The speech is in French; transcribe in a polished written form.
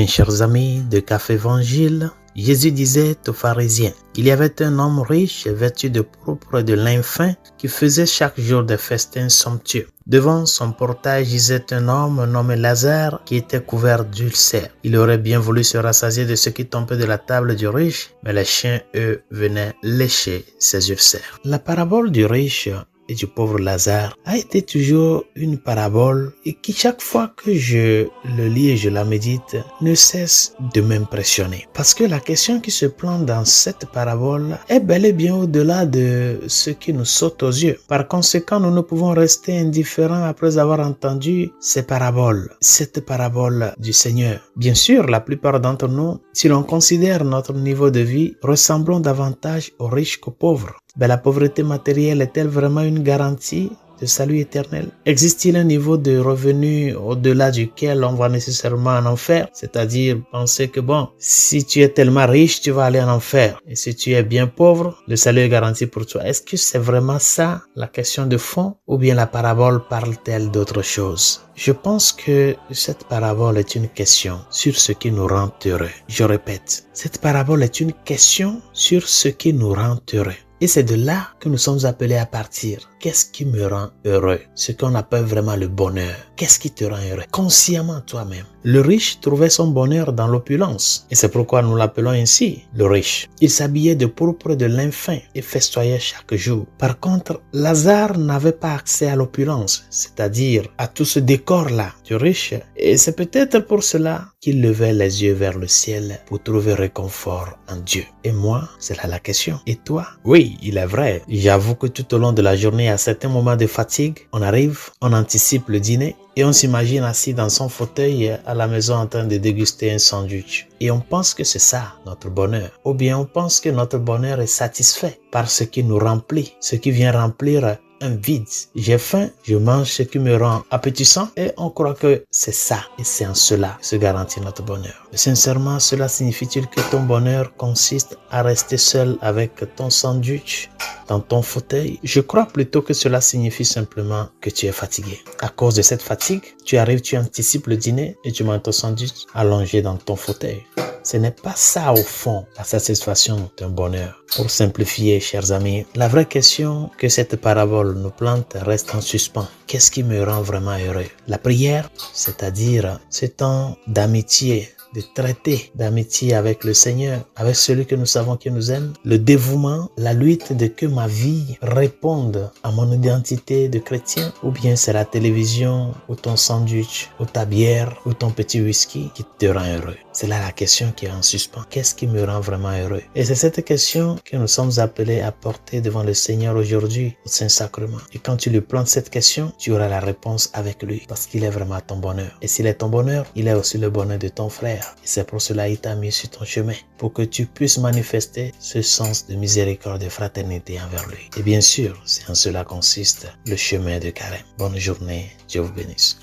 Bien, chers amis de Café Évangile, Jésus disait aux pharisiens, il y avait un homme riche vêtu de pourpre et de lin fin qui faisait chaque jour des festins somptueux. Devant son portail gisait un homme nommé Lazare qui était couvert d'ulcères. Il aurait bien voulu se rassasier de ce qui tombait de la table du riche, mais les chiens, eux, venaient lécher ses ulcères. La parabole du riche et du pauvre Lazare a été toujours une parabole et qui chaque fois que je le lis et je la médite ne cesse de m'impressionner. Parce que la question qui se plante dans cette parabole est bel et bien au-delà de ce qui nous saute aux yeux. Par conséquent, nous ne pouvons rester indifférents après avoir entendu ces paraboles, cette parabole du Seigneur. Bien sûr, la plupart d'entre nous, si l'on considère notre niveau de vie, ressemblons davantage aux riches qu'aux pauvres. Mais la pauvreté matérielle est-elle vraiment une garantie de salut éternel? Existe-t-il un niveau de revenu au-delà duquel on va nécessairement en enfer? C'est-à-dire penser que si tu es tellement riche, tu vas aller en enfer. Et si tu es bien pauvre, le salut est garanti pour toi. Est-ce que c'est vraiment ça la question de fond? Ou bien la parabole parle-t-elle d'autre chose? Je pense que cette parabole est une question sur ce qui nous rend heureux. Je répète, cette parabole est une question sur ce qui nous rend heureux. Et c'est de là que nous sommes appelés à partir. Qu'est-ce qui me rend heureux? Ce qu'on appelle vraiment le bonheur. Qu'est-ce qui te rend heureux? Consciemment toi-même. Le riche trouvait son bonheur dans l'opulence. Et c'est pourquoi nous l'appelons ainsi, le riche. Il s'habillait de pourpre de lin fin et festoyait chaque jour. Par contre, Lazare n'avait pas accès à l'opulence, c'est-à-dire à tout ce décor-là du riche. Et c'est peut-être pour cela qu'il levait les yeux vers le ciel pour trouver réconfort en Dieu. Et moi, c'est là la question. Et toi? Oui, il est vrai. J'avoue que tout au long de la journée, à certains moments de fatigue, on arrive, on anticipe le dîner et on s'imagine assis dans son fauteuil à la maison en train de déguster un sandwich. Et on pense que c'est ça, notre bonheur. Ou bien on pense que notre bonheur est satisfait par ce qui nous remplit, ce qui vient remplir un vide. J'ai faim, je mange ce qui me rend appétissant et on croit que c'est ça et c'est en cela que se garantit notre bonheur. Mais sincèrement, cela signifie-t-il que ton bonheur consiste à rester seul avec ton sandwich dans ton fauteuil? Je crois plutôt que cela signifie simplement que tu es fatigué. À cause de cette fatigue, tu arrives, tu anticipes le dîner et tu manges ton sandwich allongé dans ton fauteuil. Ce n'est pas ça au fond, la satisfaction d'un bonheur. Pour simplifier, chers amis, la vraie question que cette parabole nous plante reste en suspens. Qu'est-ce qui me rend vraiment heureux? La prière, c'est-à-dire ce temps d'amitié, de traiter d'amitié avec le Seigneur, avec celui que nous savons qui nous aime, le dévouement, la lutte de que ma vie réponde à mon identité de chrétien, ou bien c'est la télévision, ou ton sandwich, ou ta bière, ou ton petit whisky qui te rend heureux. C'est là la question qui est en suspens. Qu'est-ce qui me rend vraiment heureux? Et c'est cette question que nous sommes appelés à porter devant le Seigneur aujourd'hui au Saint-Sacrement. Et quand tu lui plantes cette question, tu auras la réponse avec lui, parce qu'il est vraiment ton bonheur. Et s'il est ton bonheur, il est aussi le bonheur de ton frère. Et c'est pour cela qu'il t'a mis sur ton chemin, pour que tu puisses manifester ce sens de miséricorde et de fraternité envers lui. Et bien sûr, c'est en cela consiste le chemin de Carême. Bonne journée, Dieu vous bénisse.